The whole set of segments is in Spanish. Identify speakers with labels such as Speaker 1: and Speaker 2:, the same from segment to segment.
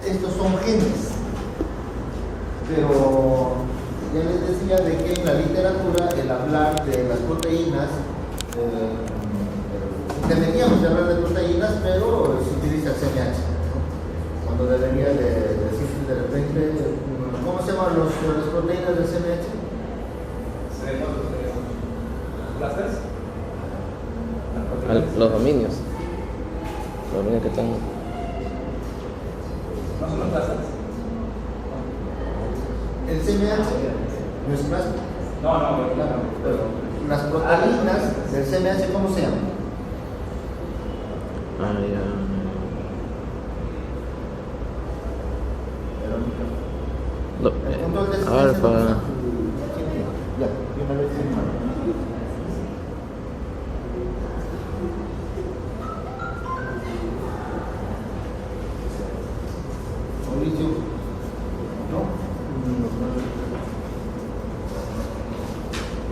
Speaker 1: estos son genes, pero ya les decía de que en la literatura el hablar de las proteínas, deberíamos de hablar de proteínas, pero se utiliza el CMH, ¿no? Cuando debería de decirse de repente, ¿cómo se llaman las proteínas del CMH?
Speaker 2: Los dominios que están.
Speaker 3: ¿No son los clústeres?
Speaker 1: El CMH no es más.
Speaker 3: No,
Speaker 1: Pero las proteínas del CMH, ¿cómo se llaman? El control de
Speaker 2: Alfa.
Speaker 1: Ya, yo me lo hice mal. Mauricio, ¿no?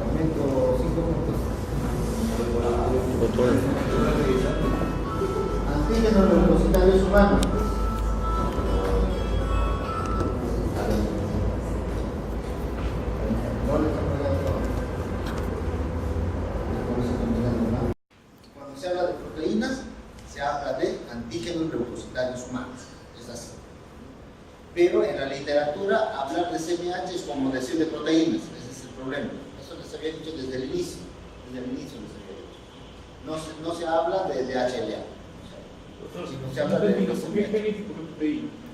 Speaker 1: Aumento 5 puntos. Antígenos repositorios humanos. Cuando se habla de proteínas, se habla de antígenos leucocitarios humanos. Es así. Pero en la literatura, hablar de CMH es como decir de proteínas. Ese es el problema. Eso les había dicho desde el inicio. Desde el inicio les había dicho. No se habla de HLA. Sino se habla de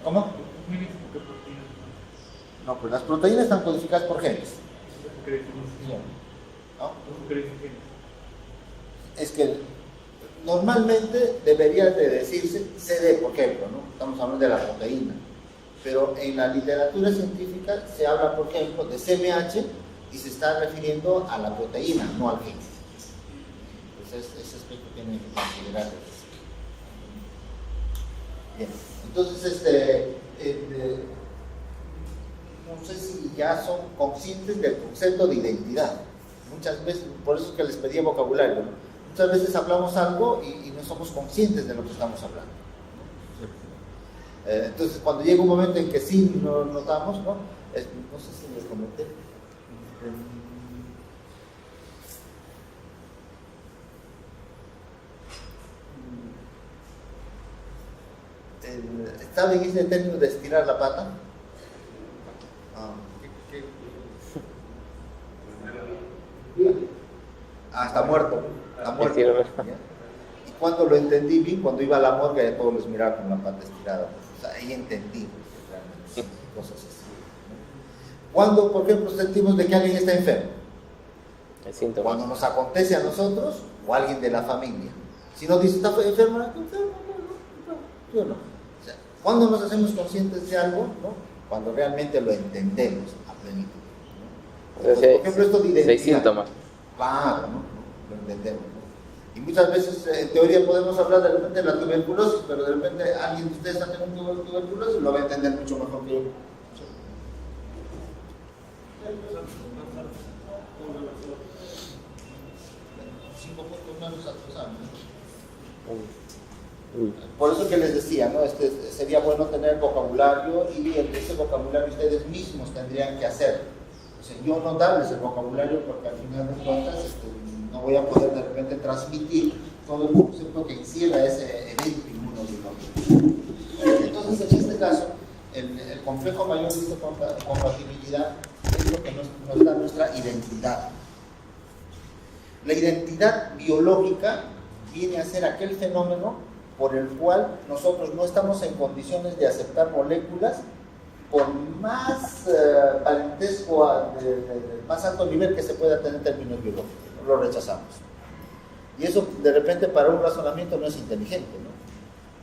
Speaker 1: ¿Cómo? No, pues las proteínas están codificadas por genes. ¿No? Es que normalmente debería de decirse CD, por ejemplo, ¿no? Estamos hablando de la proteína. Pero en la literatura científica se habla, por ejemplo, de CMH y se está refiriendo a la proteína, no al gen. Entonces, ese aspecto tiene que considerarse. Bien, entonces, no sé si ya son conscientes del concepto de identidad. Muchas veces, por eso es que les pedía vocabulario, ¿no? Muchas veces hablamos algo y no somos conscientes de lo que estamos hablando. Entonces, cuando llega un momento en que sí lo notamos, ¿no? No sé si les comenté. ¿Saben ese término de estirar la pata? Está muerto. Está muerto. Y cuando lo entendí bien, cuando iba a la morgue, todos los miraba con la pata estirada. O sea, ahí entendí realmente cosas así. Cuando, por ejemplo, sentimos de que alguien está enfermo, cuando nos acontece a nosotros o a alguien de la familia. Si nos dice, ¿está enfermo? Yo no. O sea, cuando nos hacemos conscientes de algo, ¿no? Cuando realmente lo entendemos a plenitud, ¿no? Entonces, por ejemplo, esto de identidad.
Speaker 2: 6 síntomas.
Speaker 1: Claro, ¿no? Lo entendemos, ¿no? Y muchas veces, en teoría, podemos hablar de repente de la tuberculosis, pero de repente alguien de ustedes está teniendo tuberculosis y lo va a entender mucho mejor que yo. Por eso que les decía, ¿no? Sería bueno tener vocabulario y ese vocabulario ustedes mismos tendrían que hacer. O sea, yo no darles el vocabulario porque al final de cuentas no voy a poder de repente transmitir todo el concepto que encierra ese evento inmunológico. Entonces, en este caso, el complejo mayor de histocompatibilidad es lo que nos da nuestra identidad. La identidad biológica viene a ser aquel fenómeno por el cual nosotros no estamos en condiciones de aceptar moléculas por más parentesco, de más alto nivel que se pueda tener en términos biológicos, lo rechazamos. Y eso de repente para un razonamiento no es inteligente, ¿no?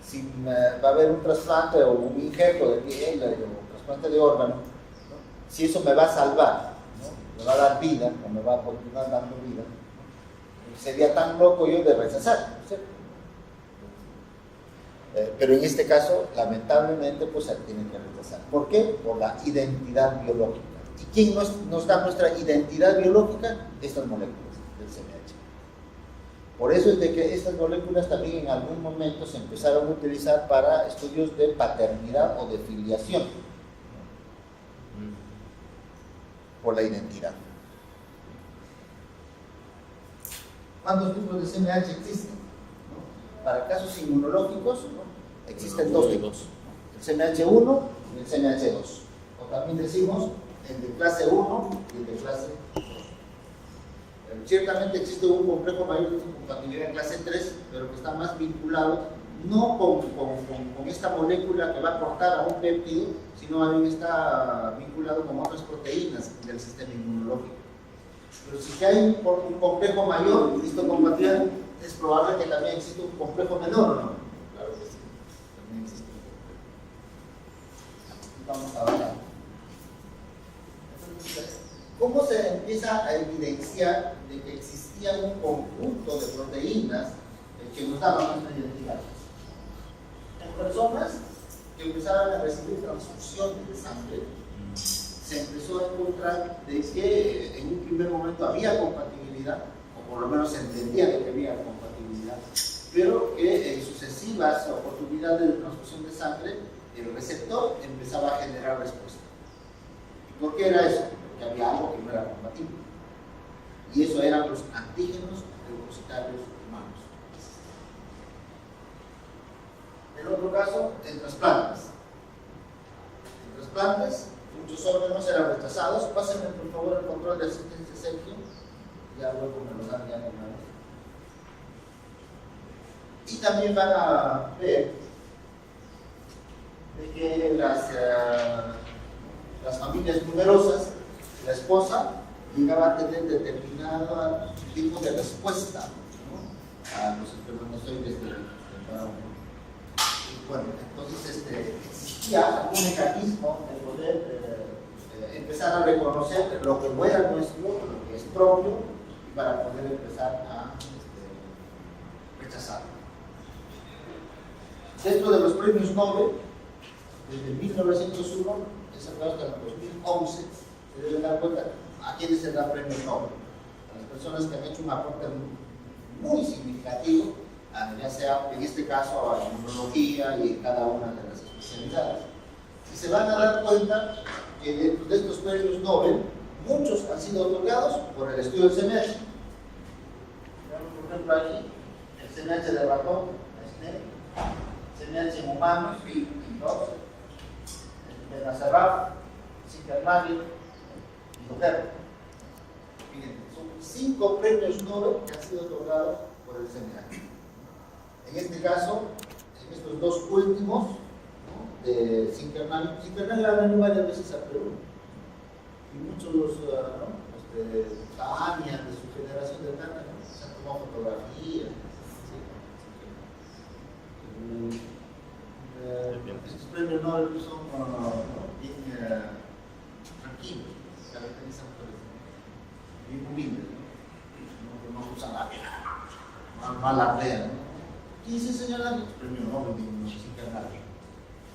Speaker 1: Si va a haber un trasplante o un injerto de piel o un trasplante de órgano, ¿no? Si eso me va a salvar, ¿no? Me va a dar vida o me va a continuar dando vida, ¿no? Sería tan loco yo de rechazar, ¿cierto? Pero en este caso, lamentablemente, pues se tienen que rechazar. ¿Por qué? Por la identidad biológica. ¿Y quién nos da nuestra identidad biológica? Estas moléculas del CMH. Por eso es de que estas moléculas también en algún momento se empezaron a utilizar para estudios de paternidad o de filiación por la identidad. ¿Cuántos tipos de CMH existen? ¿No? Para casos inmunológicos, ¿no? Existen dos tipos, el CMH1 y el CMH2. O también decimos el de clase 1 y el de clase 2. Ciertamente existe un complejo mayor de compatibilidad en clase 3, pero que está más vinculado no con esta molécula que va a aportar a un péptido, sino también está vinculado con otras proteínas del sistema inmunológico. Pero si hay un complejo mayor de histocompatibilidad, es probable que también exista un complejo menor, ¿no? Claro que sí, también existe. Vamos a hablar. ¿Cómo se empieza a evidenciar de que existía un conjunto de proteínas que nos daban nuestra identidad? En personas que empezaban a recibir transfusiones de sangre, se empezó a encontrar de que en un primer momento había compatibilidad, o por lo menos se entendía de que había compatibilidad, pero que en sucesivas oportunidades de transfusión de sangre, el receptor empezaba a generar respuesta. ¿Y por qué era eso? Porque había algo que no era compatible. Y eso eran los antígenos leucocitarios humanos. El otro caso, en trasplantes. En trasplantes, muchos órganos eran rechazados. Pásenme por favor el control de asistencia, Sergio. Ya luego me lo dan ya de una vez. Y también van a ver de que las familias numerosas, la esposa llegaba a tener determinado tipo de respuesta, ¿no?, a los espermatozoides del varón. Y bueno, entonces existía algún mecanismo de poder empezar a reconocer lo que no era nuestro, lo que es propio, y para poder empezar a rechazarlo. Dentro de los premios Nobel, desde 1901, hasta el 2011, se deben dar cuenta a quiénes se da premio Nobel. A las personas que han hecho un aporte muy significativo, ya sea en este caso a la inmunología y en cada una de las especialidades. Y se van a dar cuenta que dentro de estos premios Nobel, muchos han sido otorgados por el estudio del CMH. Por ejemplo, aquí, el CMH de ratón, CMH en humanos, y de Nazaraf, Zinkernavi y Doherty. Son 5 premios Nobel que han sido otorgados por el CMH. En este caso, en estos dos últimos, ¿no?, de Zinkernavi ha venido varias veces a Perú. Y muchos Tania, de su generación de Tania, ¿no?, se han tomado fotografías. ¿Sí? Estos premios Nobel son bien tranquilos, se caracterizan por eso, bien humildes, no usan la pena, no alardean, ¿no? ¿Quién se señala el premio Nobel de Zinkernavi?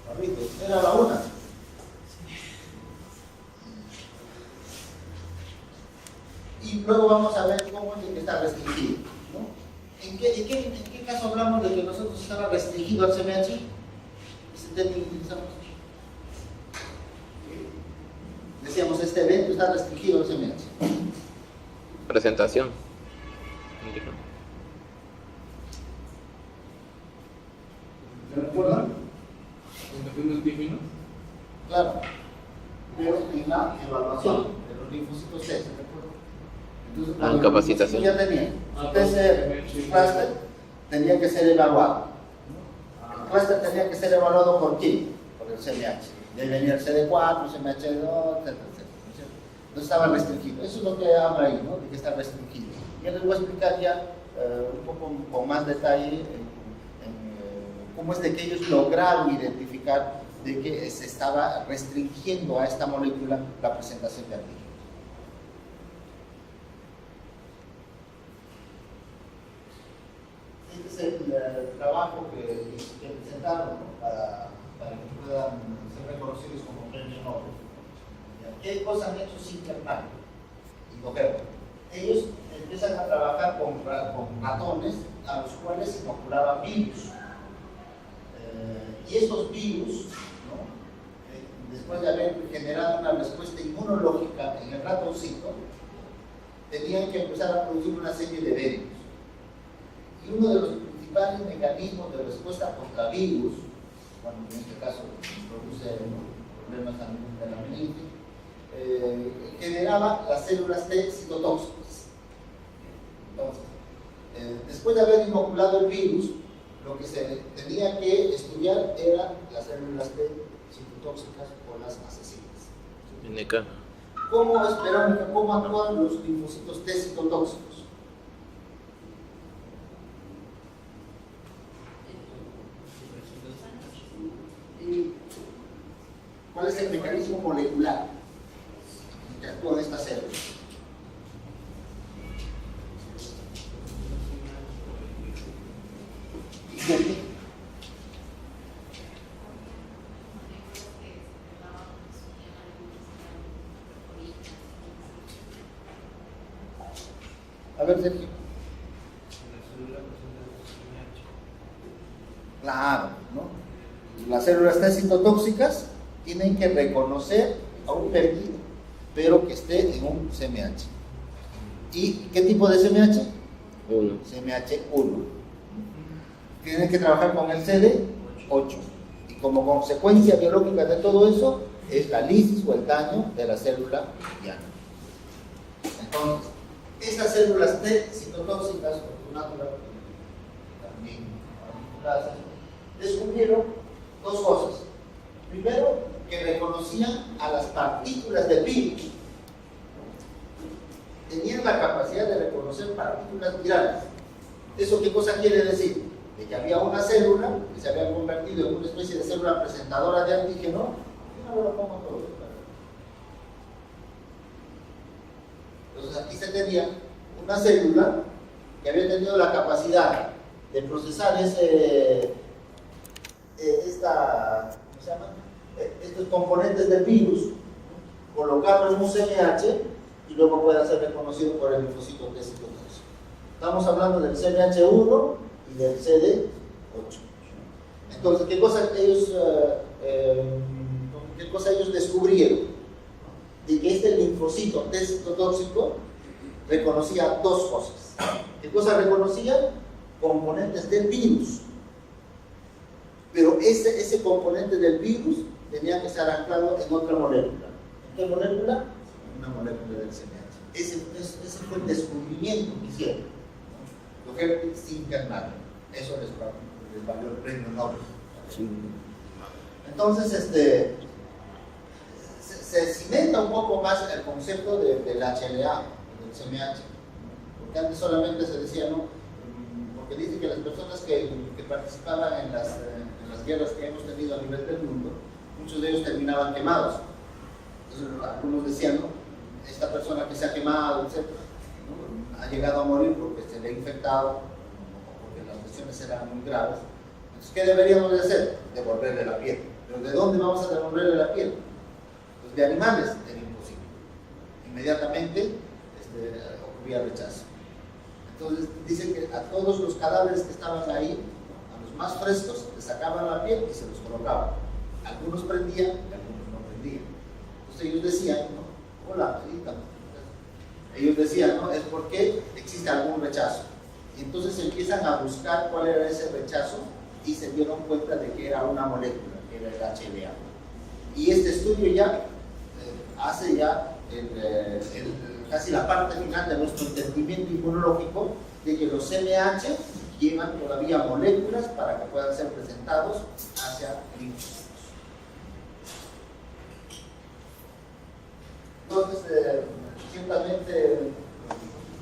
Speaker 1: Barritos, era la una. Y luego vamos a ver cómo es que está restringido, ¿no? ¿En qué caso hablamos de que nosotros estaba restringido al CMH? Decíamos, este evento está restringido al CMH.
Speaker 2: Presentación.
Speaker 1: ¿Se recuerdan?
Speaker 3: ¿Presentación de antígenos?
Speaker 1: Claro. Pero en la evaluación de los linfocitos T, ¿se recuerdan? Entonces,
Speaker 2: capacitación.
Speaker 1: Ya tenía. Su PCR, su clúster, tenía que ser evaluado. El clúster tenía que ser evaluado por quién? Por el CMH. De ahí venía el CD4, CMH2, etc. No estaba restringido. Eso es lo que habla ahí, ¿no?, de que está restringido. Ya les voy a explicar ya un poco con más detalle cómo es de que ellos lograron identificar de que se estaba restringiendo a esta molécula la presentación de antígenos. Este es el trabajo que presentaron, ¿no?, para que puedan ser reconocidos como premio Nobel. ¿Qué cosas han hecho Zinkernavi y Doherty? Ellos empiezan a trabajar con ratones a los cuales inoculaban virus. Y estos virus, ¿no? Después de haber generado una respuesta inmunológica en el ratoncito, tenían que empezar a producir una serie de eventos. Y uno de los principales mecanismos de respuesta contra virus, cuando en este caso produce problemas de la meninge, generaba las células T citotóxicas. Entonces, después de haber inoculado el virus, lo que se tenía que estudiar eran las células T citotóxicas o las asesinas.
Speaker 2: NK.
Speaker 1: ¿Cómo actúan los linfocitos T citotóxicos? ¿Cuál es el mecanismo molecular que actúa en estas células? A ver, Sergio. Claro, ¿no? Las células T citotóxicas tienen que reconocer a un perdido, pero que esté en un CMH. ¿Y qué tipo de CMH?
Speaker 2: 1.
Speaker 1: CMH1. Tienen que trabajar con el CD8. Y como consecuencia biológica de todo eso es la lisis o el daño de la célula diana. Entonces, esas células T citotóxicas, también descubrieron dos cosas. Primero, que reconocían a las partículas del virus. Tenían la capacidad de reconocer partículas virales. ¿Eso qué cosa quiere decir? De que había una célula que se había convertido en una especie de célula presentadora de antígeno. Yo no lo pongo todo. Entonces aquí se tenía una célula que había tenido la capacidad de procesar ¿cómo se llama? Estos componentes del virus, colocarlo en un CMH y luego pueda ser reconocido por el linfocito T citotóxico. Estamos hablando del CMH1 y del CD8. Entonces, ¿qué cosa ellos descubrieron? De que este linfocito T citotóxico reconocía dos cosas. ¿Qué cosa reconocía? Componentes del virus. Pero ese componente del virus tenía que estar anclado en otra molécula. ¿En qué molécula? Una molécula del CMH. Ese fue el descubrimiento que hicieron, ¿no? Lo que sin Kernel. Eso les valió el premio Nobel. Sí. Entonces, se cimenta un poco más el concepto del HLA, del CMH. Porque antes solamente se decía, ¿no? Porque dice que las personas que participaban en las guerras que hemos tenido a nivel del mundo, muchos de ellos terminaban quemados. Entonces, algunos decían, ¿no? Esta persona que se ha quemado, etc., ¿no? Ha llegado a morir porque se le ha infectado, o porque las lesiones eran muy graves. Entonces, ¿qué deberíamos de hacer? Devolverle la piel. ¿Pero de dónde vamos a devolverle la piel? Pues de animales era imposible. Inmediatamente ocurría rechazo. Entonces, dicen que a todos los cadáveres que estaban ahí, más frescos, les sacaban la piel y se los colocaban. Algunos prendían y algunos no prendían. Entonces ellos decían, ¿no? Hola, ellos decían, ¿no? Es porque existe algún rechazo. Y entonces empiezan a buscar cuál era ese rechazo y se dieron cuenta de que era una molécula, que era el HLA. Y este estudio ya hace ya casi la parte final de nuestro entendimiento inmunológico de que los CMH llevan todavía moléculas para que puedan ser presentados hacia linfocitos. Entonces, ciertamente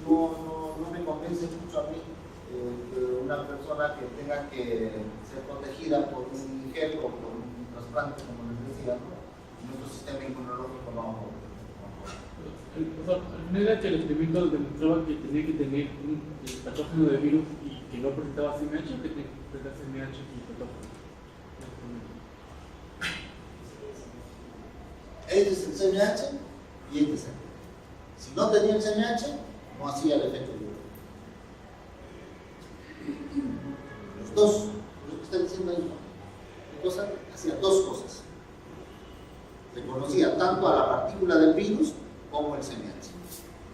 Speaker 1: no me convence mucho a mí que una persona que tenga que ser protegida por un gel o por un trasplante, como les decía, ¿no? Nuestro sistema inmunológico no va a morir.
Speaker 3: No era que el experimento demostraba que tenía que tener un patógeno de virus y que no presentaba CMH, o que tenía que presentar CMH y patógeno.
Speaker 1: Este es el CMH y este es el. Si no tenía el CMH, no hacía el efecto viral. dos. Lo que está diciendo ahí, hacía dos cosas. Reconocía tanto a la partícula del virus como el CMH.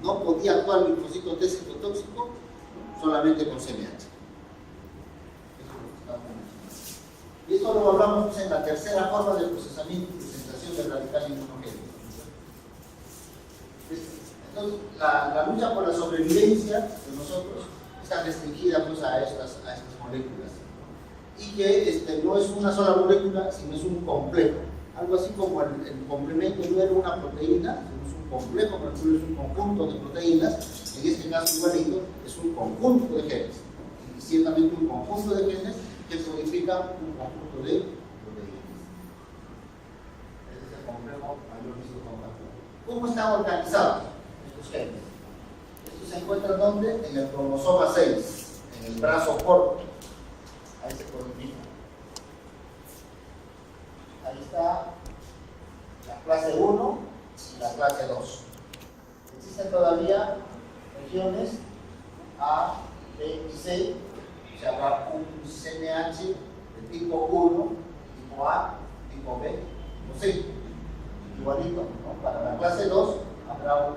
Speaker 1: No podía actuar el linfocito T citotóxico solamente con CMH. Y esto lo hablamos en la tercera forma de procesamiento y presentación del radical inmunogénico. Entonces, la lucha por la sobrevivencia de nosotros está restringida pues, a estas moléculas. Y que no es una sola molécula, sino es un complejo. Algo así como el complemento no era una proteína, sino es un complejo, pero es un conjunto de proteínas. En este caso, igualito, es un conjunto de genes. Y ciertamente un conjunto de genes que codifican un conjunto de proteínas. Este es el complejo mayor vistocompatible. ¿Cómo están organizados estos genes? Estos se encuentran ¿dónde? En el cromosoma 6, en el brazo corto. Ahí se codifica. Ahí está la clase 1 y la clase 2. Existen todavía regiones A, B y C. Se habrá un CMH de tipo 1, tipo A, tipo B, tipo C. Igualito, ¿no? Para la clase 2 habrá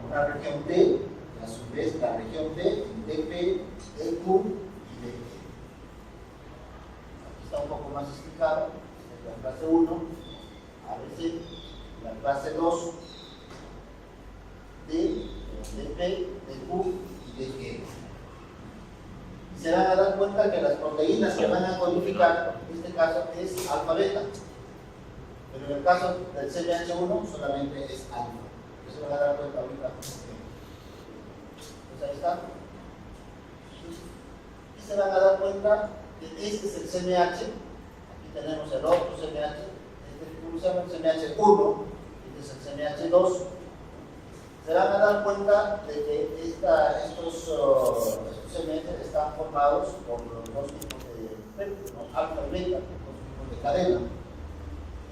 Speaker 1: una región D, y a su vez la región D, DP, DQ y DE. Aquí está un poco más explicado. La clase 1, ABC, la clase 2, D, DP, DQ y DE. Y se van a dar cuenta que las proteínas que van a codificar, en este caso, es alfa-beta. Pero en el caso del CMH1 solamente es alfa. Eso se van a dar cuenta ahorita. Pues ahí está. Y se van a dar cuenta que este es el CMH. Aquí tenemos el otro CMH. Este se llama el CMH1. Este es el CMH2. Se van a dar cuenta de que estos CMH están formados por los dos tipos de péptidos, alfa y beta, dos tipos de cadena.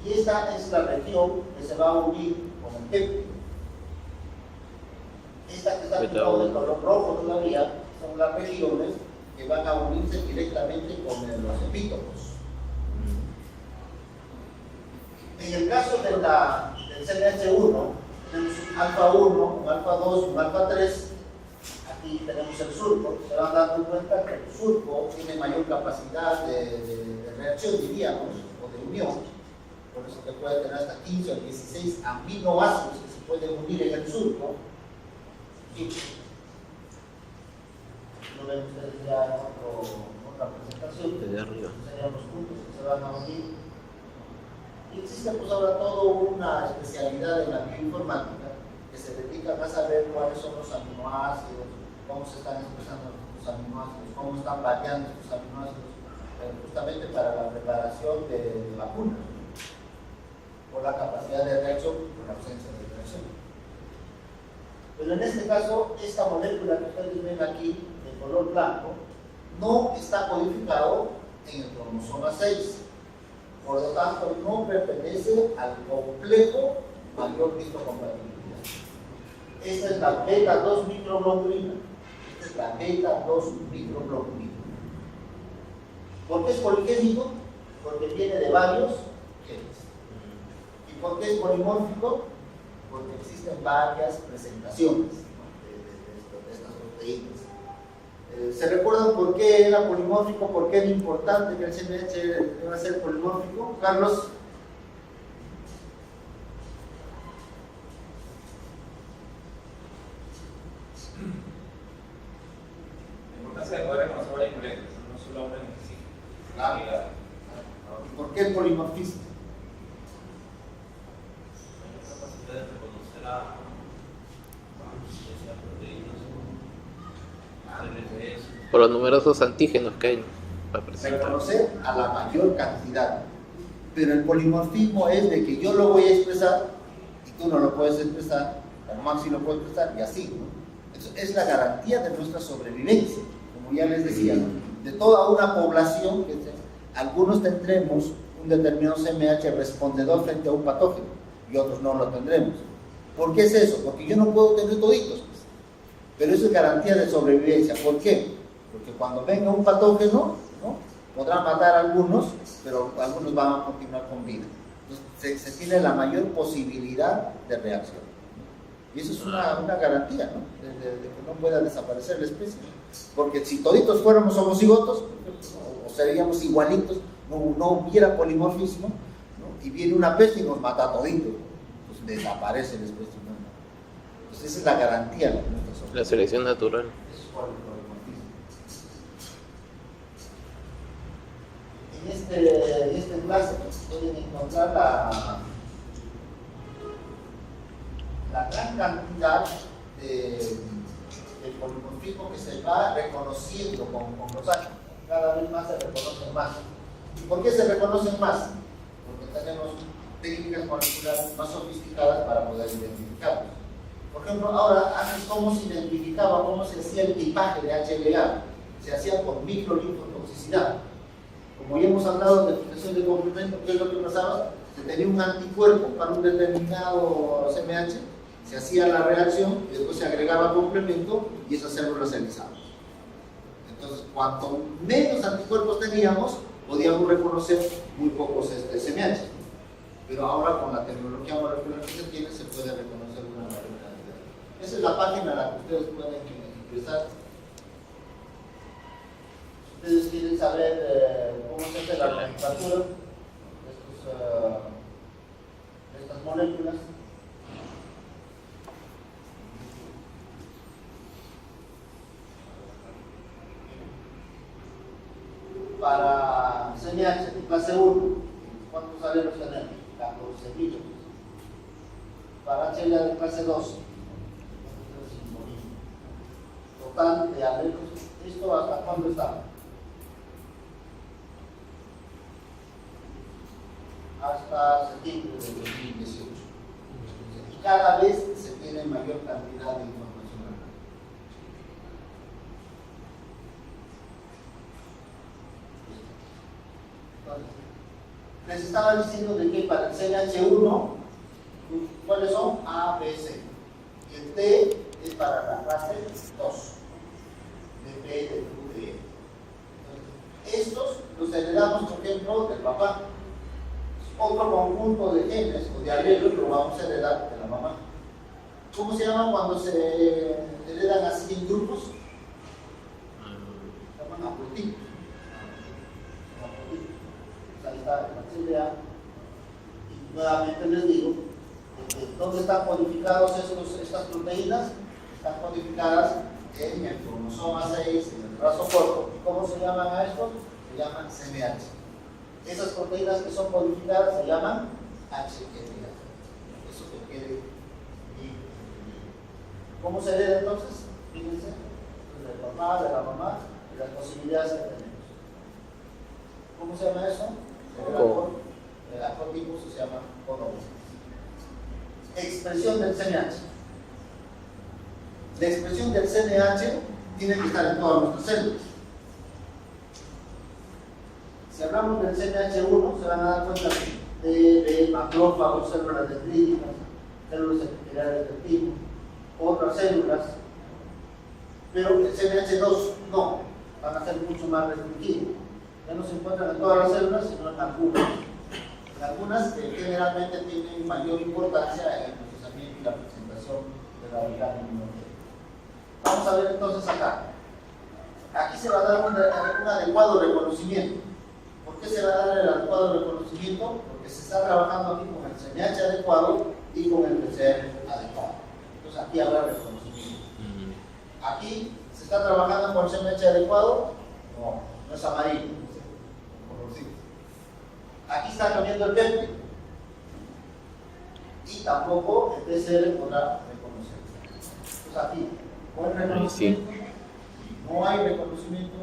Speaker 1: Y esta es la región que se va a unir con el péptido. Esta que está pintado de color rojo todavía son las regiones que van a unirse directamente con los epítopos. En el caso del CMH1, tenemos un alfa 1, un alfa 2, un alfa 3. Aquí tenemos el surco. Se van dando cuenta que el surco tiene mayor capacidad de reacción, diríamos, o de unión. Por eso que puede tener hasta 15 o 16 aminoácidos que se pueden unir en el surco. Y lo ven ustedes ya en otra presentación.
Speaker 2: Desde arriba.
Speaker 1: Serían los puntos que se van a unir. Y existe pues ahora toda una especialidad en la bioinformática que se dedica a saber cuáles son los aminoácidos, cómo se están expresando los aminoácidos, cómo están variando estos aminoácidos, justamente para la preparación de vacunas, por la capacidad de reacción, por la ausencia de reacción. Pero en este caso, esta molécula que ustedes ven aquí, de color blanco, no está codificado en el cromosoma 6. Por lo tanto, no pertenece al complejo mayor vistocompatibilidad. Esta es la beta-2 microglobulina. Esta es la beta-2 microglobulina. ¿Por qué es poligénico? Porque viene de varios genes. ¿Y por qué es polimórfico? Porque existen varias presentaciones de estas proteínas. ¿Se recuerdan por qué era polimórfico? ¿Por qué era importante que el CMH deba ser polimórfico? Carlos.
Speaker 4: La importancia de poder reconocer varias moléculas, no solo una en específico.
Speaker 1: Claro. ¿Y por qué el polimorfismo?
Speaker 5: La capacidad de reconocer a proteínas.
Speaker 2: Por los numerosos antígenos que hay para presentar.
Speaker 1: Reconocer a la mayor cantidad. Pero el polimorfismo es de que yo lo voy a expresar y tú no lo puedes expresar, pero Maxi lo puede expresar y así, ¿no? Eso es la garantía de nuestra sobrevivencia, como ya les decía, ¿no? De toda una población, algunos tendremos un determinado CMH respondedor frente a un patógeno y otros no lo tendremos. ¿Por qué es eso? Porque yo no puedo tener toditos, pues. Pero eso es garantía de sobrevivencia. ¿Por qué? Porque porque cuando venga un patógeno, ¿no?, podrá matar a algunos, pero algunos van a continuar con vida. Entonces se tiene la mayor posibilidad de reacción. Y eso es una garantía, ¿no?, de que no pueda desaparecer la especie. Porque si toditos fuéramos homocigotos, o seríamos igualitos, no hubiera polimorfismo, ¿no?, y viene una peste y nos mata a toditos, pues desaparece la especie humana. Entonces esa es la garantía de nuestra sociedad.
Speaker 2: La selección natural.
Speaker 1: Eso es por el polimorfismo. En este enlace pueden encontrar la gran cantidad de polimorfismo que se va reconociendo con los años. Cada vez más se reconocen más. ¿Y por qué se reconocen más? Porque tenemos técnicas moleculares más sofisticadas para poder identificarlos. Por ejemplo, ahora, antes, ¿cómo se identificaba, cómo se hacía el tipaje de HLA? Se hacía por microlinfotoxicidad. Como ya hemos hablado de filiación de complemento, ¿qué es lo que pasaba? Se tenía un anticuerpo para un determinado CMH, se hacía la reacción y después se agregaba complemento y esas células se alisaban. Entonces, cuanto menos anticuerpos teníamos, podíamos reconocer muy pocos CMH. Pero ahora, con la tecnología molecular que se tiene, se puede reconocer una mayor cantidad. Esa es la página a la que ustedes pueden ingresar. Ustedes quieren saber cómo se hace la nomenclatura de estas moléculas. Para CMH de clase 1, ¿cuántos alelos tenemos? 14.000. Para HLA de clase 2, total de alelos. ¿Esto hasta cuándo está? Hasta septiembre de 2018. Y cada vez se tiene mayor cantidad de información. Entonces, les estaba diciendo de que para el CNH1, ¿cuáles son? A, B, C. Y el T es para la clase 2. De P, de Q, de E. Entonces, estos los heredamos, por ejemplo, del papá. Otro conjunto de genes o de alelos lo vamos a heredar de la mamá. ¿Cómo se llama cuando se heredan así en grupos? Se llaman haplotipos. Ahí está el HLA. Y nuevamente les digo, ¿dónde están codificados estas proteínas? Están codificadas en el cromosoma 6, en el brazo corto. ¿Y cómo se llaman a estos? Se llaman CMH. Esas proteínas que son codificadas se llaman HLA. Eso que quede. ¿Cómo se hereda entonces? Fíjense, del papá, de la mamá, y las posibilidades que tenemos. ¿Cómo se llama eso? El haplótipo se llama codomo. Expresión del CNH. La expresión del CNH tiene que estar en todas nuestras células. Si hablamos del CNH1, se van a dar cuenta de macrófagos, células dendríticas, células epiteliales del tipo, otras células, pero el CNH2 no, van a ser mucho más restringidos. Ya no se encuentran en todas las células, sino en algunas. En algunas que generalmente tienen mayor importancia en el procesamiento y la presentación de la viral inmunológica. Vamos a ver entonces acá. Aquí se va a dar un adecuado reconocimiento. ¿Por qué se va a dar el adecuado reconocimiento? Porque se está trabajando aquí con el CNH adecuado y con el PCR adecuado. Entonces aquí habrá reconocimiento. Aquí se está trabajando con el CNH adecuado, no es amarillo, colorcito. Aquí está cambiando el péptido y tampoco el PCR podrá reconocer. Entonces aquí, o hay reconocimiento, no hay reconocimiento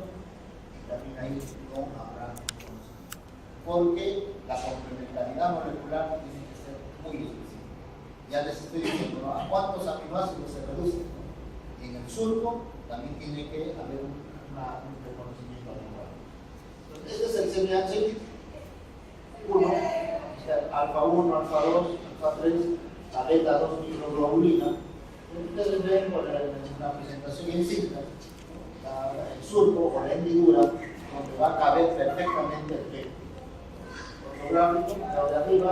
Speaker 1: y también ahí no habrá reconocimiento. Porque la complementariedad molecular tiene que ser muy específica. Ya les estoy diciendo, ¿no?, a cuántos aminoácidos se reducen, ¿no? Y en el surco también tiene que haber un reconocimiento adecuado. Entonces, este es el CNH 1, o sea, alfa 1, alfa 2, alfa 3, la beta 2 microglobulina. Ustedes ven por la presentación en cinta, el surco o la hendidura donde va a caber perfectamente el pelo. Ortográfico, lado de arriba,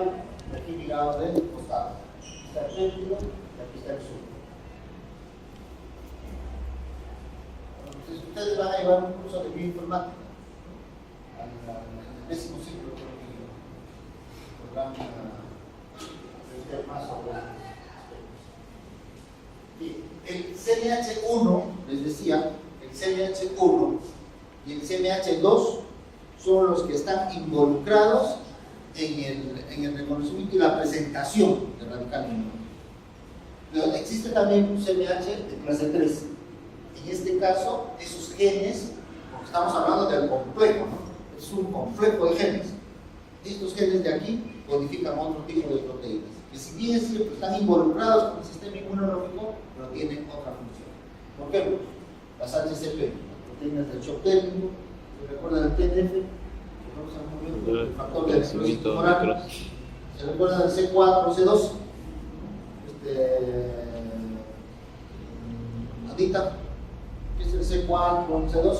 Speaker 1: y aquí ligado del costado. Aquí está el péptido y aquí está el surco. Entonces, ustedes van a llevar un curso de bioinformática en el 10º ciclo, creo que podrán aprender más sobre estos aspectos. El CMH1, les decía, el CMH1 y el CMH2 son los que están involucrados en el reconocimiento y la presentación del radical inmunológico. Pero existe también un CMH de clase 3. En este caso, esos genes, porque estamos hablando del complejo, ¿no? Es un complejo de genes. Estos genes de aquí codifican otro tipo de proteínas, que si bien es cierto, están involucrados con el sistema inmunológico, pero tienen otra función. Por ejemplo, las HCP, las proteínas del shock térmico, ¿se recuerdan el TNF? El factor de necrosis tumoral. ¿Se recuerdan el C4, C2? Adita, ¿qué es el C4, C2?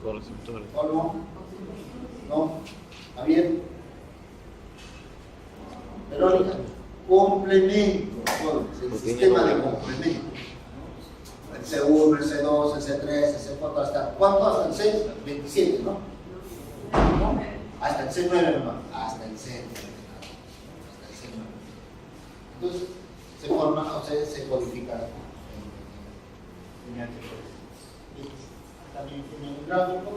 Speaker 2: Correceptores.
Speaker 1: ¿O no? ¿No? ¿Javier? Verónica, complemento, el sistema de complemento. El C1, el C2, el C3, el C4, ¿hasta cuánto? Hasta el C27, ¿no? Hasta el C9 nomás, hasta el C9. Entonces, se forma, o sea, se codifica en también tiene un gráfico,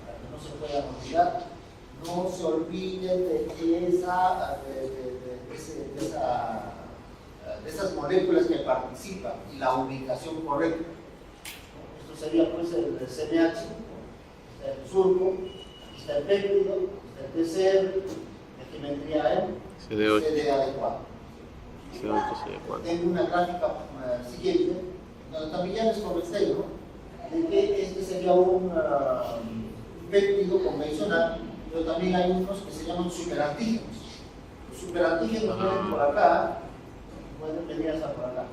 Speaker 1: para que no se puedan olvidar. No se olviden de esas moléculas que participan y la ubicación correcta. Esto sería pues el CMH, está el surco, está el péptido, está el TCR, aquí vendría el CD-adecuado. Tengo una gráfica siguiente, donde también ya les comenté, ¿no? De que este sería un péptido convencional, pero también hay unos que se llaman superantígenos. Los superantígenos vienen por acá, pueden venir hasta por acá.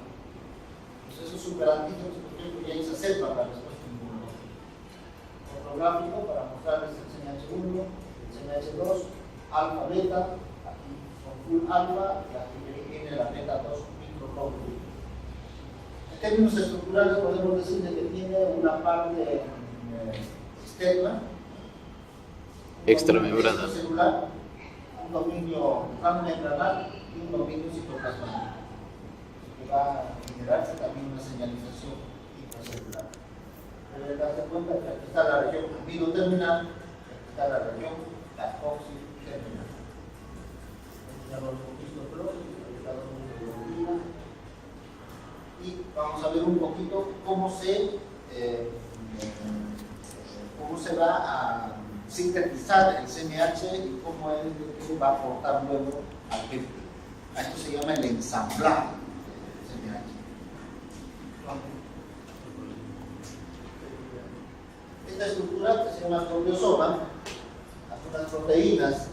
Speaker 1: Entonces esos superantígenos, por ejemplo, ya se acercan a la respuesta inmunológica. Otro gráfico para mostrarles el CMH1, el CMH2, alfa, beta, aquí son full alfa, y aquí viene la beta 2 microglobulina. En términos estructurales podemos decir que tiene una parte externa,
Speaker 2: extramembrana,
Speaker 1: celular, un dominio transmembranal y un dominio citoplasmático, que va a generarse también una señalización intracelular. Deben darse cuenta que aquí está la región amino-terminal, aquí está la región carboxil-terminal. Ya los hemos visto, y vamos a ver un poquito cómo se va a sintetizar el CMH y cómo es lo que va a aportar luego al péptido. A esto se llama el ensamblaje del CMH. Esta estructura que se llama proteosoma, algunas proteínas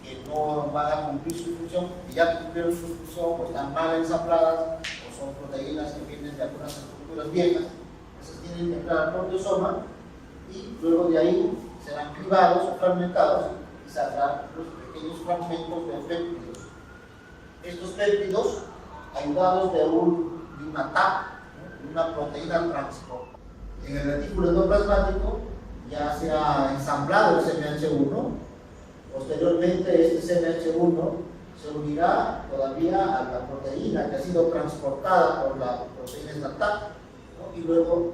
Speaker 1: que no van a cumplir su función, y ya cumplieron su función, o están mal ensambladas, o son proteínas que vienen de algunas estructuras viejas, esas tienen que entrar al proteosoma, y luego de ahí serán cribados o fragmentados, y saldrán los pequeños fragmentos de péptidos. Estos péptidos, ayudados de una TAP, ¿no? Una proteína transporte. En el retículo endoplasmático ya se ha ensamblado el CMH1. Posteriormente, este CMH1 se unirá todavía a la proteína que ha sido transportada por la proteína SNAP, ¿no? Y luego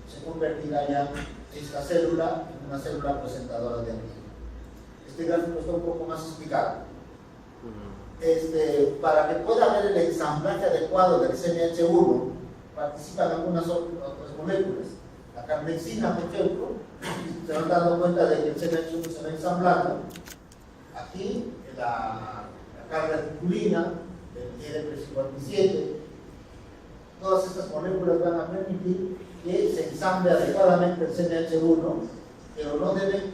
Speaker 1: se convertirá ya esta célula en una célula presentadora de antígeno. Este gráfico está un poco más explicado. Para que pueda haber el ensamblaje adecuado del CMH1, participan algunas otras moléculas. La carnexina, por ejemplo, se van dando cuenta de que el CMH1 se va ensamblando. Aquí la carreticulina, el L357, todas estas moléculas van a permitir que se ensamble adecuadamente el CMH1, pero no deben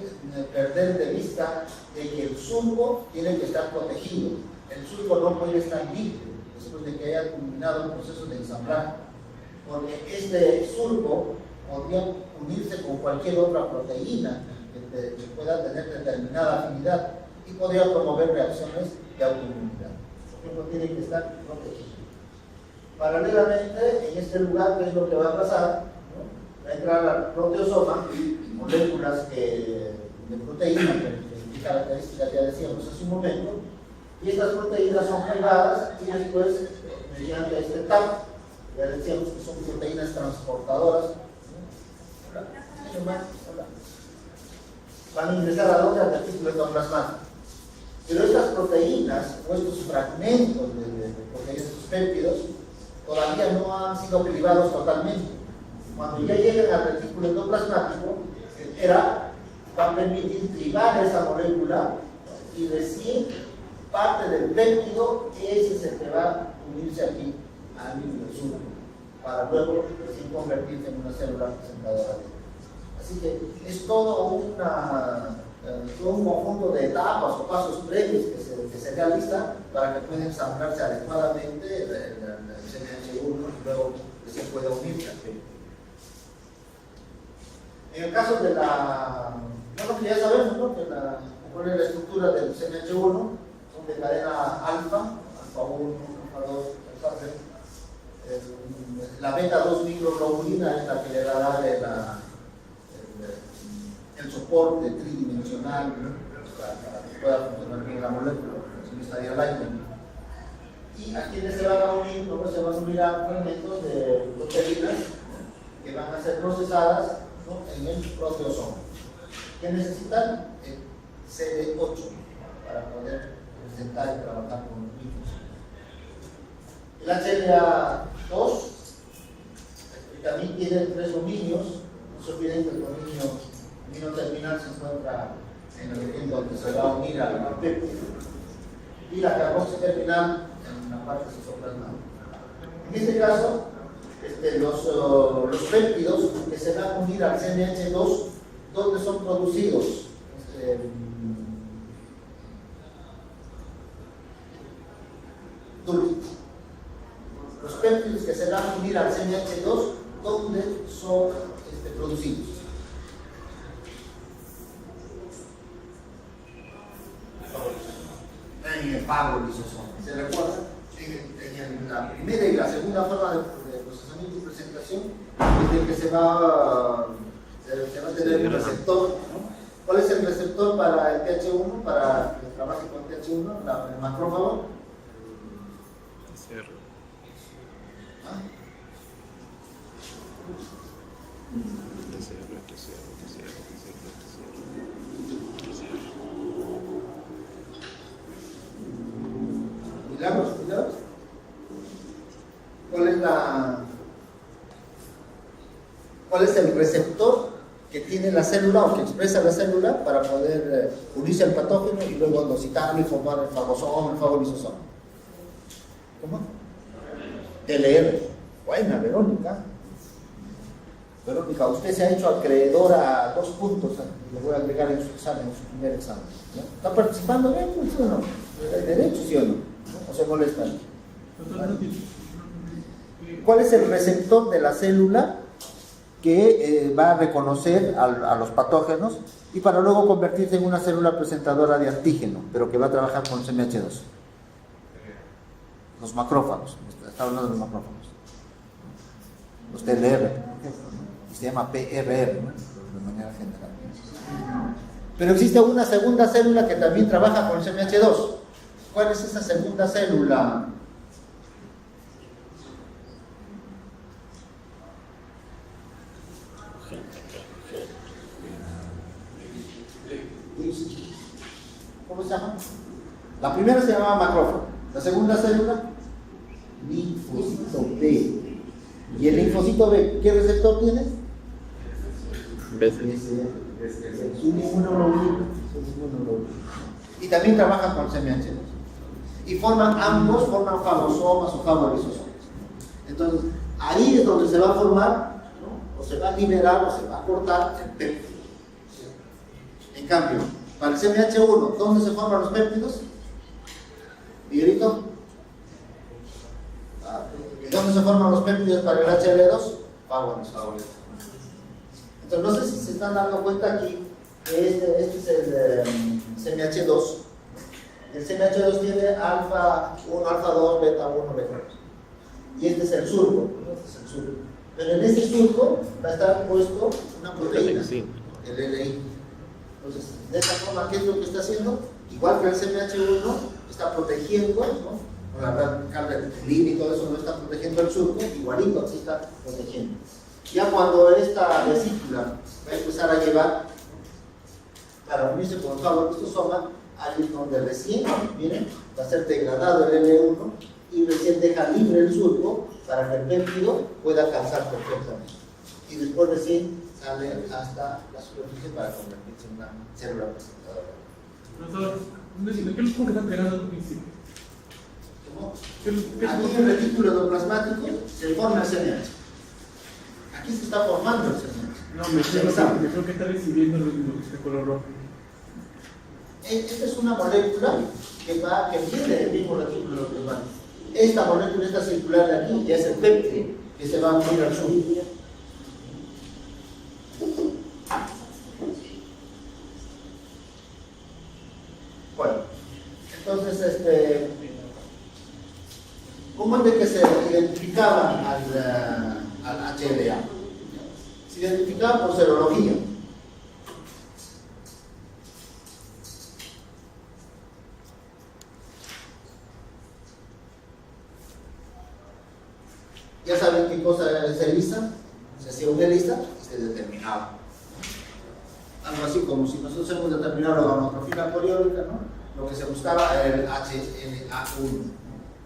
Speaker 1: perder de vista de que el surco tiene que estar protegido. El surco no puede estar libre, después de que haya culminado el proceso de ensamblaje, porque este surco podría unirse con cualquier otra proteína que pueda tener determinada afinidad y podría promover reacciones de autoinmunidad. Por ejemplo, tiene que estar protegido. Paralelamente, en este lugar, ¿qué es lo que va a pasar? ¿No? Va a entrar al proteosoma, moléculas de proteína, que características ya decíamos hace un momento, y estas proteínas son pegadas y después, mediante este TAP, ya decíamos que son proteínas transportadoras, van a ingresar a donde al retículo endoplasmático. Pero estas proteínas o estos fragmentos de proteínas, estos péptidos, todavía no han sido privados totalmente. Cuando ya lleguen al retículo endoplasmático, va a permitir privar esa molécula y recién parte del péptido, ese es el que va a unirse aquí al sur, para luego recién convertirse en una célula presentadora. Así que es todo un conjunto de etapas o pasos previos que se realizan para que pueda ensamblarse adecuadamente el CMH1 y luego se pueda unirse aquí. En el caso de bueno, que ya sabemos, ¿no? cuál es la estructura del CMH1, son de cadena alfa 1, alfa 2, alfa 3. La beta 2 microglobulina es la que le va a dar el soporte tridimensional, ¿no? para que pueda funcionar bien la molécula, si no estaría lightning. Y a quienes se van a unir, luego se van a unir a fragmentos de proteínas, ¿no? que van a ser procesadas, ¿no? en el proteosoma. ¿Qué necesitan? El CD8 para poder presentar y trabajar con los micros. El HLA2 también tiene 3 dominios. No se olviden que el dominio terminal se encuentra en donde se va a unir al péptido, y la carboxi terminal en la parte citoplasmática. En este caso, los péptidos que se van a unir al CMH2, ¿dónde son producidos? Los péptidos que se van a unir al CMH2, ¿dónde son producidos? En el fagolisosoma. ¿Se recuerda? En la primera y la segunda forma de procesamiento y presentación, es el que se va a tener un receptor, ¿no? ¿Cuál es el receptor para el TH1, para que trabaje con TH1, el macrófago? ¿Ah? Miramos. ¿Cuál es el receptor que tiene la célula o que expresa la célula para poder unirse al patógeno y luego endocitarlo y formar el fagosoma, el fagolisosoma? ¿Cómo? LR. Buena, Verónica. Verónica, usted se ha hecho acreedora a 2 puntos, le voy a agregar en su examen, en su primer examen. ¿No? ¿Está participando bien? ¿Sí o no? ¿De derecho, sí o no? ¿O se molesta? ¿Cuál es el receptor de la célula que va a reconocer a los patógenos y para luego convertirse en una célula presentadora de antígeno, pero que va a trabajar con CMH2? Los macrófagos. Está hablando de los macrófagos. Los TLR, se llama PRR, ¿no? De manera general. Pero existe una segunda célula que también trabaja con el CMH2. ¿Cuál es esa segunda célula? ¿Cómo se llama? La primera se llamaba macrófago. La segunda célula, linfocito B. ¿Y el linfocito B qué receptor tiene? Es un inmunoglobulina. Y también trabajan con CMH2. Y ambos forman fagosomas o fagolisosomas. Entonces, ahí es donde se va a formar, ¿no? O se va a liberar o se va a cortar el péptido. En cambio, para el CMH1, ¿dónde se forman los péptidos? ¿Miguelito? se forman los péptidos para el HL2? Favorece. Entonces, no sé si se están dando cuenta aquí que este es el CMH2. El CMH2 tiene alfa 1, alfa 2, beta 1, beta 2. Y este es el surco. Pero en ese surco va a estar puesto una proteína, el LI. Entonces, de esa forma, ¿qué es lo que está haciendo? Igual que el CMH1 está protegiendo, ¿no? Con la carga de trifilina y todo eso, no está protegiendo el surco, igualito aquí está protegiendo. Ya cuando esta vesícula va a empezar a llevar para unirse con el favoristosoma, ahí es donde recién, miren, va a ser degradado el L1 y recién deja libre el surco para que el péptido pueda alcanzar perfectamente. Y después recién sale hasta la superficie para convertirse en una célula presentadora.
Speaker 3: Profesor, ¿qué es lo que está pegando al principio?
Speaker 1: Aquí en el retículo endoplasmático se forma el CNH. Aquí se está formando el CNH.
Speaker 3: No, me creo que está recibiendo el color rojo.
Speaker 1: Esta es una molécula que viene del mismo retículo endoplasmático. Esta molécula, esta circular de aquí, ya es el péptido que se va a unir al sur. Bueno, entonces, ¿cómo es de que se identificaba al HLA? Se identificaba por serología. Ya saben qué cosa es ELISA. Se hacía una ELISA y se determinaba. Algo así como si nosotros hemos determinado la neutrofila coriólica, ¿no? Lo que se buscaba era el HLA1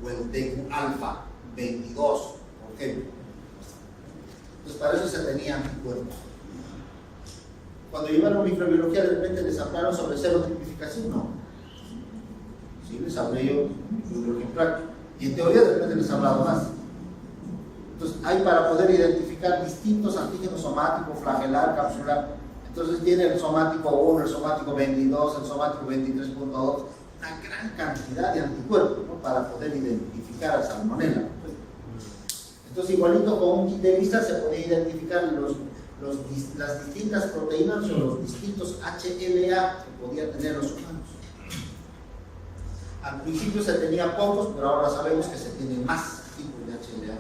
Speaker 1: o el TQ-alfa 22, por ejemplo. Entonces, para eso se tenía anticuerpos. Cuando llevaron microbiología, de repente les hablaron sobre serotipificación, no. Sí, les hablé yo en práctica. Y en teoría, de repente les he hablado más. Entonces, hay para poder identificar distintos antígenos somático, flagelar, capsular. Entonces, tiene el somático 1, el somático 22, el somático 23.2, una gran cantidad de anticuerpos, ¿no? Para poder identificar a Salmonella. Entonces, igualito con un kit de ELISA se podía identificar las distintas proteínas o los distintos HLA que podían tener los humanos. Al principio se tenían pocos, pero ahora sabemos que se tienen más tipos de HLA.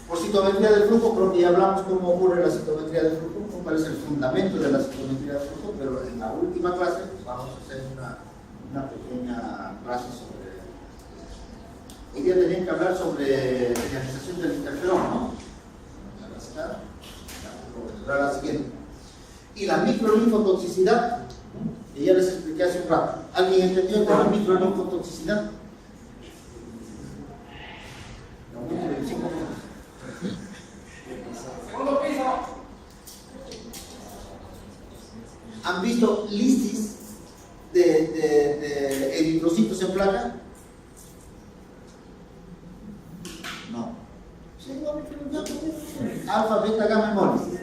Speaker 1: Por citometría del flujo, creo que ya hablamos cómo ocurre la citometría del flujo, cuál es el fundamento de la citometría del flujo, pero en la última clase pues, vamos a hacer una pequeña clase sobre... Hoy día tenían que hablar sobre señalización del interferón, ¿no? La siguiente. Y la microlinfotoxicidad, que ya les expliqué hace un rato. ¿Alguien entendió con la microlinfotoxicidad? ¿Han visto lisis de eritrocitos en placa? No. Alfa, beta, gamma, hemólisis.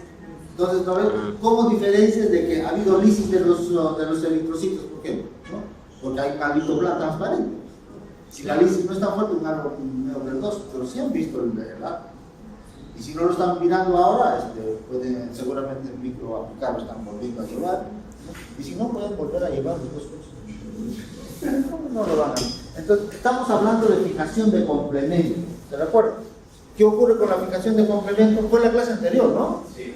Speaker 1: Entonces, ¿no ven cómo diferencias de que ha habido lisis de los eritrocitos? ¿Por qué? ¿No? Porque hay palito blanco transparente. Si la lisis no está fuerte, un árbol medio verdoso, pero sí han visto el arco. Y si no lo están mirando ahora, pueden seguramente el micro aplicar, lo están volviendo a llevar, ¿no? Y si no, pueden volver a llevar los dos cosas. No lo van a ver. Entonces, estamos hablando de fijación de complemento, ¿se recuerdan? ¿Qué ocurre con la fijación de complemento? Fue la clase anterior, ¿no? Sí.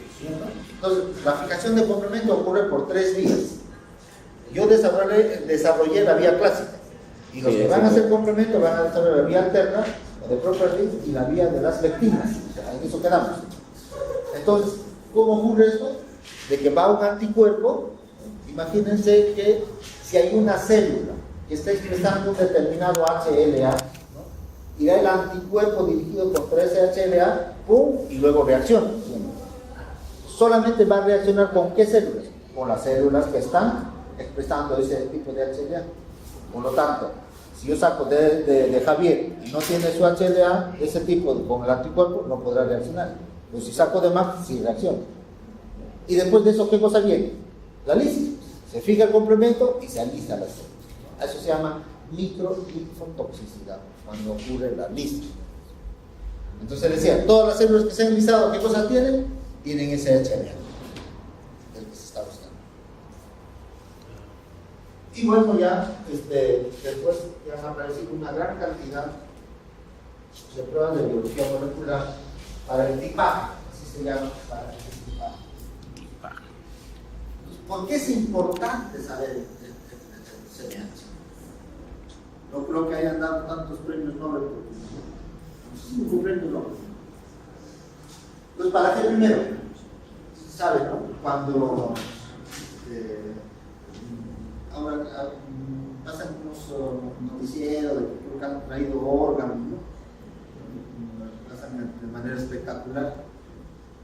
Speaker 1: Entonces, la fijación de complemento ocurre por tres vías. Yo desarrollé la vía clásica, y los que van a hacer complemento van a desarrollar la vía alterna, de properties y la vía de las lectinas. O sea, en eso quedamos. Entonces, ¿cómo ocurre esto? De que va un anticuerpo. Imagínense que si hay una célula que está expresando un determinado HLA, ¿no? Y da el anticuerpo dirigido contra ese HLA, ¡pum! Y luego reacciona. Solamente va a reaccionar ¿con qué células? Con las células que están expresando ese tipo de HLA. Por lo tanto, si yo saco de Javier y no tiene su HLA, ese tipo con el anticuerpo no podrá reaccionar. Pero si saco de Max, sí reacciona. Y después de eso, ¿qué cosa viene? La lisis. Se fija el complemento y se alisa la célula. Eso se llama microlinfotoxicidad, cuando ocurre la lisis. Entonces decía, todas las células que se han listado, ¿qué cosas tienen? Tienen ese HLA, el que se está buscando. Y bueno, ya después ya han aparecido una gran cantidad de pruebas de biología molecular para el tipaje, así se llama, para el tipaje. ¿Por qué es importante saber el CNH? No creo que hayan dado tantos premios Nobel, muchísimos premios Nobel. Pues para qué primero, ¿saben? ¿No? Cuando ahora pasan unos noticieros de que han traído órganos, ¿no? Pasan de manera espectacular,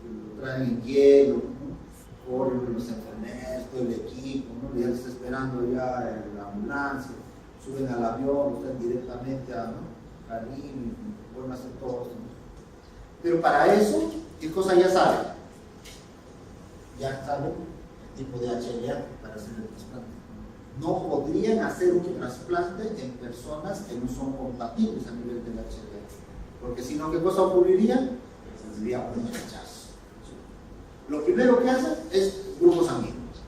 Speaker 1: lo traen en hielo, ¿no? Corren los enfermeros, todo el equipo, ¿no? Ya está esperando ya en la ambulancia, suben al avión, están directamente a Karim, pueden hacer todo esto, ¿no? Pero para eso, ¿qué cosa ya saben? Ya saben el tipo de HLA para hacer el trasplante. No podrían hacer un trasplante en personas que no son compatibles a nivel del HLA. Porque si no, ¿qué cosa ocurriría? Tendría un rechazo. Lo primero que hacen es grupos sanguíneos,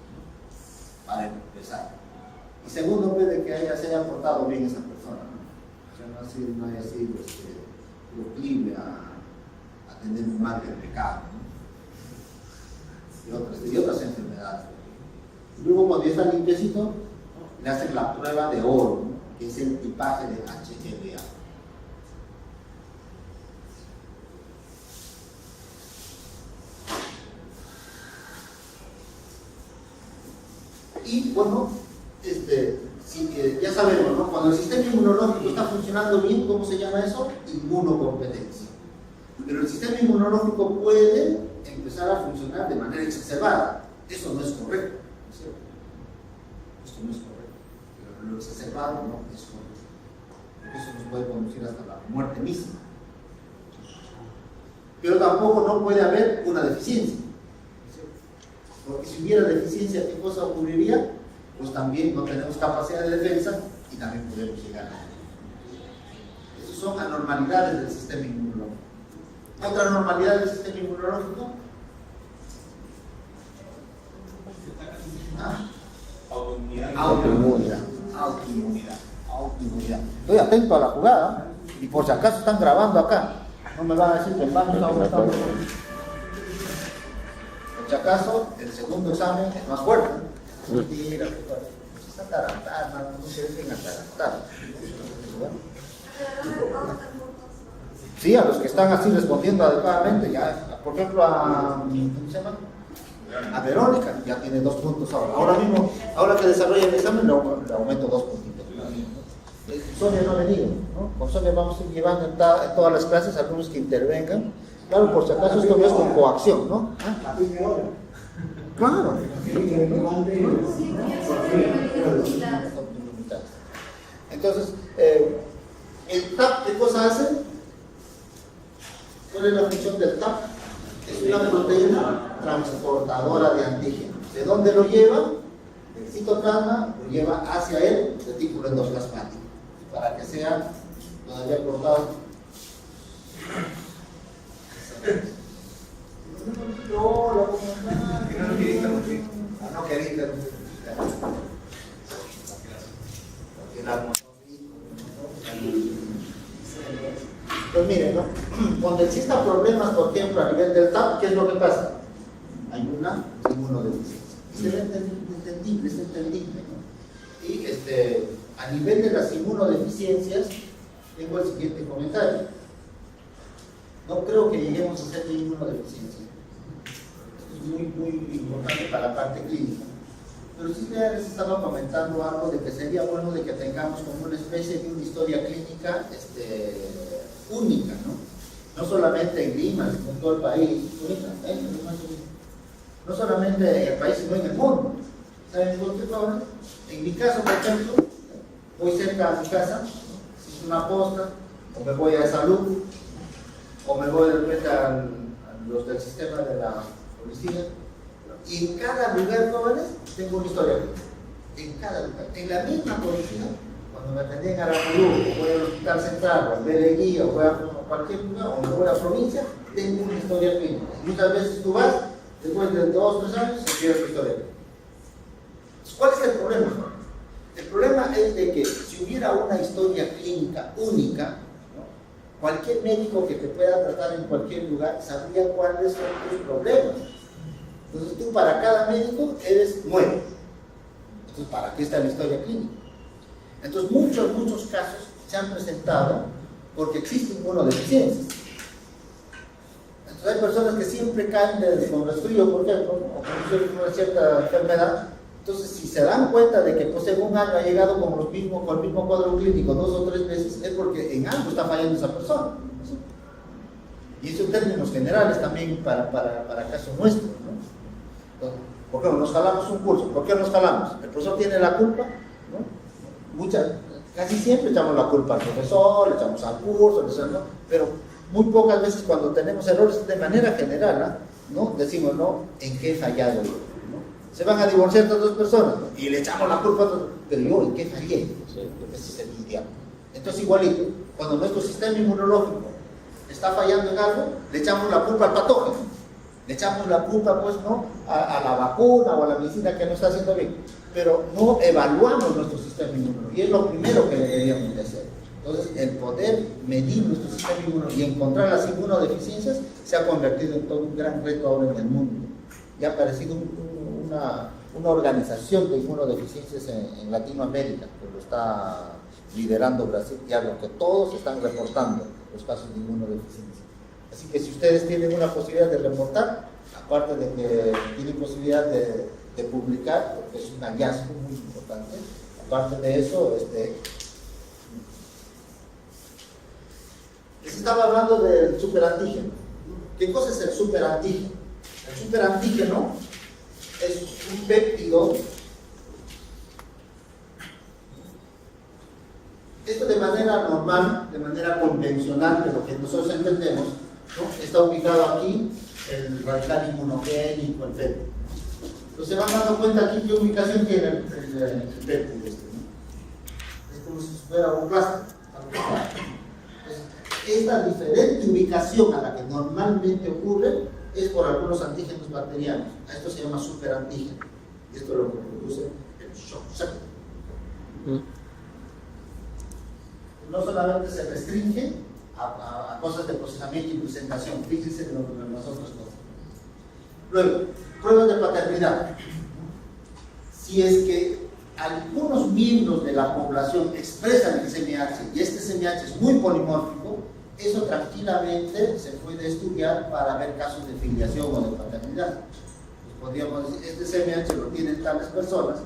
Speaker 1: para empezar. Y segundo, puede que se haya portado bien esa persona, ¿no? O sea, no haya sido proclive a tener un mal del pecado, ¿no? Y otras enfermedades. Luego, cuando ya está limpiecito, ¿no? Le hacen la prueba de oro, ¿no? Que es el tipaje de HLA. Y bueno, ya sabemos, ¿no? Cuando el sistema inmunológico está funcionando bien, ¿cómo se llama eso? Inmunocompetencia. Pero el sistema inmunológico puede empezar a funcionar de manera exacerbada. Eso no es correcto, ¿no es cierto? Esto no es correcto. Pero lo exacerbado no es correcto. Porque eso nos puede conducir hasta la muerte misma. Pero tampoco no puede haber una deficiencia. Porque si hubiera deficiencia, ¿qué cosa ocurriría? Pues también no tenemos capacidad de defensa y también podemos llegar a eso. Son anormalidades del sistema inmunológico. Otra anormalidad del sistema inmunológico. Autoinmunidad. Estoy atento a la jugada y por si acaso están grabando acá. No me van a decir que en vano estamos. Por si acaso, el segundo examen es más fuerte. Mentira, está atarantada, no se dejen atarantar. Sí, a los que están así respondiendo adecuadamente, ya, por ejemplo, ¿cómo se llama? A Verónica, ya tiene 2 puntos ahora. Ahora mismo, ahora que desarrolla el examen, le aumento 2 puntitos. Sonia no ha venido, ¿no? Con Sonia vamos a ir llevando en todas las clases algunos que intervengan. Claro, por si acaso esto no es con coacción, ¿no? Claro. Entonces, ¿el TAP qué cosa hace? ¿Cuál es la función del TAP? Es una proteína transportadora de antígenos. ¿De dónde lo lleva? El citoplasma lo lleva hacia el retículo endoplasmático para que sea todavía cortado. No quería interrumpir. Pues miren, ¿no? Cuando existan problemas, por ejemplo, a nivel del TAP, ¿qué es lo que pasa? Hay una inmunodeficiencia. Es entendible, ¿no? Y a nivel de las inmunodeficiencias, tengo el siguiente comentario. No creo que lleguemos a ser de inmunodeficiencia. Esto es muy importante para la parte clínica. Pero sí les estaba comentando algo de que sería bueno de que tengamos como una especie de una historia clínica única, ¿no? No solamente en Lima, sino en todo el país, única, no solamente en el país, sino en el mundo. ¿Saben por qué, Pablo? En mi caso, por ejemplo, voy cerca a mi casa, ¿no? Si es una posta, o me voy a salud, o me voy de repente a los del sistema de la policía. Y en cada lugar, jóvenes, tengo una historia. En cada lugar. En la misma policía, Cuando me atendí en Arapurú, o voy al Hospital Central, o al Beleguí, o voy a cualquier lugar, o voy a la provincia, tengo una historia clínica. Y muchas veces tú vas, después de 2 o 3 años, se pierde tu historia. ¿Cuál es el problema? El problema es de que si hubiera una historia clínica única, ¿no? Cualquier médico que te pueda tratar en cualquier lugar sabría cuáles son tus problemas. Entonces tú para cada médico eres nuevo. Entonces, ¿para qué está la historia clínica? Entonces muchos casos se han presentado porque existen inmunodeficiencias. Entonces hay personas que siempre caen con resfrío, por ejemplo, o con una cierta enfermedad. Entonces, si se dan cuenta de que pues, en un año ha llegado con el mismo cuadro clínico 2 o 3 veces, es porque en algo está fallando esa persona. ¿Sí? Y eso en términos generales también para caso nuestro, ¿no? Entonces, ¿por qué no nos jalamos un curso? ¿Por qué nos jalamos? ¿El profesor tiene la culpa? ¿No? Casi siempre echamos la culpa al profesor, le echamos al curso, ¿no? Pero muy pocas veces cuando tenemos errores de manera general, ¿no? Decimos, ¿no? ¿En qué he fallado yo? Se van a divorciar estas 2 personas, ¿no? Y le echamos la culpa a todos. Pero yo, ¿en qué fallé? Ese es el diablo. Entonces, igualito, cuando nuestro sistema inmunológico está fallando en algo, le echamos la culpa al patógeno. Le echamos la culpa, pues, ¿no? A la vacuna o a la medicina que no está haciendo bien. Pero no evaluamos nuestro sistema inmunológico. Y es lo primero que deberíamos de hacer. Entonces, el poder medir nuestro sistema inmunológico y encontrar las inmunodeficiencias se ha convertido en todo un gran reto ahora en el mundo. Y ha aparecido una organización de inmunodeficiencias en Latinoamérica, que lo está liderando Brasil, y algo que todos están reportando los casos de inmunodeficiencia. Así que si ustedes tienen una posibilidad de reportar, aparte de que tienen posibilidad de publicar, porque es un hallazgo muy importante, aparte de eso, les estaba hablando del superantígeno. ¿Qué cosa es el superantígeno? El superantígeno es un péptido. Esto de manera normal, de manera convencional, de lo que nosotros entendemos, ¿no? Está ubicado aquí el radical inmunogénico, el péptido. Entonces se van dando cuenta aquí qué ubicación tiene el péptido ¿no? Es como si fuera un plástico. Esta diferente ubicación a la que normalmente ocurre es por algunos antígenos bacterianos. A esto se llama superantígeno. Esto es lo que produce el shock septic. No solamente se restringe a cosas de procesamiento y presentación, fíjense en las otras cosas. Luego, pruebas de paternidad. Si es que algunos miembros de la población expresan el CMH y este CMH es muy polimórfico, eso tranquilamente se puede estudiar para ver casos de filiación o de paternidad. Pues podríamos decir, este CMH lo tienen tales personas,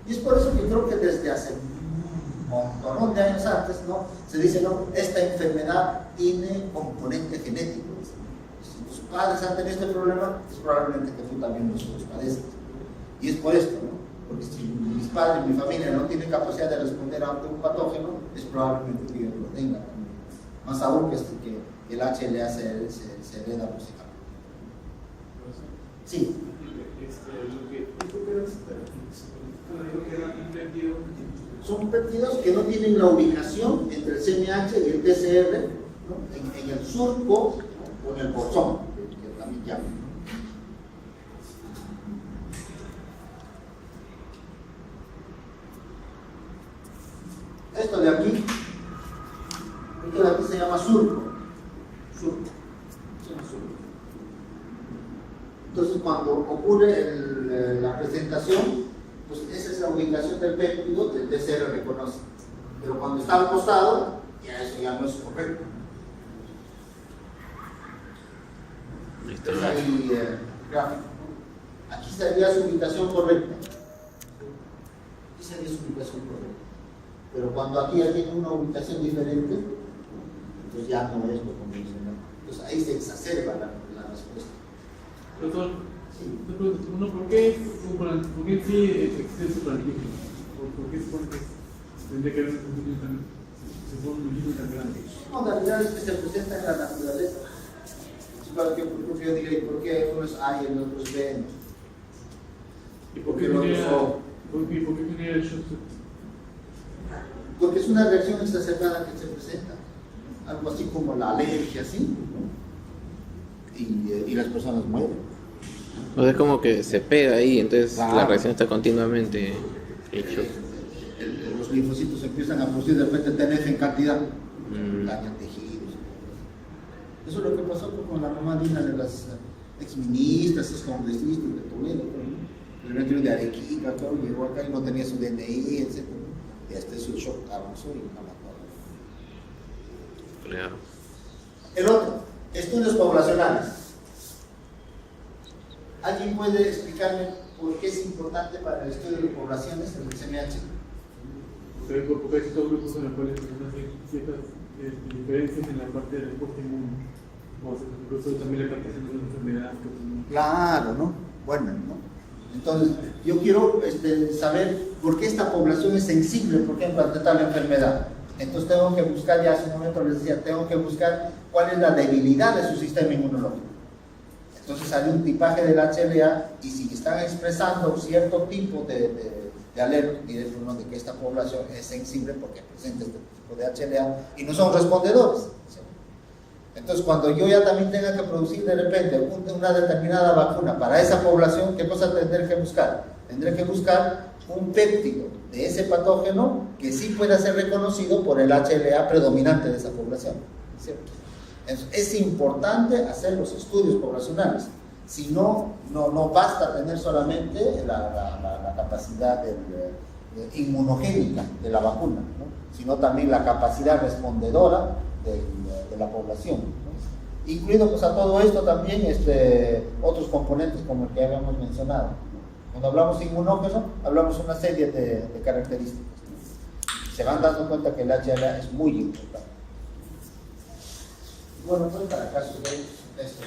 Speaker 1: y es por eso que creo que desde hace un montón de años antes, ¿no? Se dice, no, esta enfermedad tiene componente genético. Si tus padres han tenido este problema, es probablemente que tú también los padezcas. Y es por esto, ¿no? Porque si mis padres, mi familia no tienen capacidad de responder ante un patógeno, es probablemente que yo lo tenga también. Más aún que el HLA se hereda por sí. Sí. Son péptidos que no tienen la ubicación entre el CMH y el PCR, ¿no? en el surco o en el bolsón, que también llaman. Esto de aquí se llama surco. Entonces, cuando ocurre la presentación, pues esa es la ubicación del péptido que el PCR reconoce. Pero cuando está al costado, ya eso ya no es correcto. Entonces ahí gráfico. Aquí sería su ubicación correcta. Aquí sería su ubicación correcta. Pero cuando aquí ya tiene una ubicación diferente, entonces ya no es lo convencional. Entonces ahí se exacerba la respuesta.
Speaker 3: Doctor, sí. Uno, ¿por qué sí existe el superantígeno? ¿Por qué supone que tendría que haber un límite tan grande?
Speaker 1: Son modalidades que se presentan en la naturaleza. Para que yo diga, ¿y por qué unos hay y otros B?
Speaker 3: ¿Y por qué genera el shock?
Speaker 1: porque es una reacción exacerbada que se presenta, algo así como la alergia, ¿sí? Y las personas mueren.
Speaker 2: O sea, es como que se pega ahí, entonces
Speaker 1: Claro.
Speaker 2: la reacción está continuamente hecho.
Speaker 1: Los linfocitos empiezan a producir de repente TNF en cantidad,
Speaker 2: Mm.
Speaker 1: dañan tejidos. Eso es lo que pasó con la mamá de una de las exministras, excongresistas de Toledo, el retiro de Arequipa, todo, llegó acá y no tenía su DNI, etc. Y hasta su shock avanzó y la mató.
Speaker 2: Claro.
Speaker 1: El otro, estudios poblacionales. ¿Alguien puede explicarme por qué es importante para el estudio de poblaciones el CMH?
Speaker 3: Porque hay ciertos grupos en los cuales se hacen ciertas diferencias en la parte de respuesta inmune. O sea, incluso también la captación de las enfermedades que tenemos.
Speaker 1: Claro, ¿no? Bueno, ¿no? Entonces, yo quiero saber por qué esta población es sensible, por ejemplo, ante tal enfermedad. Entonces tengo que buscar, ya hace un momento les decía, tengo que buscar cuál es la debilidad de su sistema inmunológico. Entonces hay un tipaje del HLA y si están expresando cierto tipo de alerta, diré uno de que esta población es sensible porque presenta este tipo de HLA y no son respondedores. ¿Sí? Entonces cuando yo ya también tenga que producir de repente una determinada vacuna para esa población, ¿qué cosa tendré que buscar? Tendré que buscar un péptido de ese patógeno que sí pueda ser reconocido por el HLA predominante de esa población. ¿Cierto? Es importante hacer los estudios poblacionales, si no, no basta tener solamente la capacidad inmunogénica de la vacuna, ¿no? Sino también la capacidad respondedora de la población, ¿no? Incluido pues a todo esto también otros componentes como el que habíamos mencionado. Cuando hablamos inmunógeno, hablamos una serie de características, ¿no? Se van dando cuenta que el HLA es muy importante. Bueno, pues para acá subimos esto.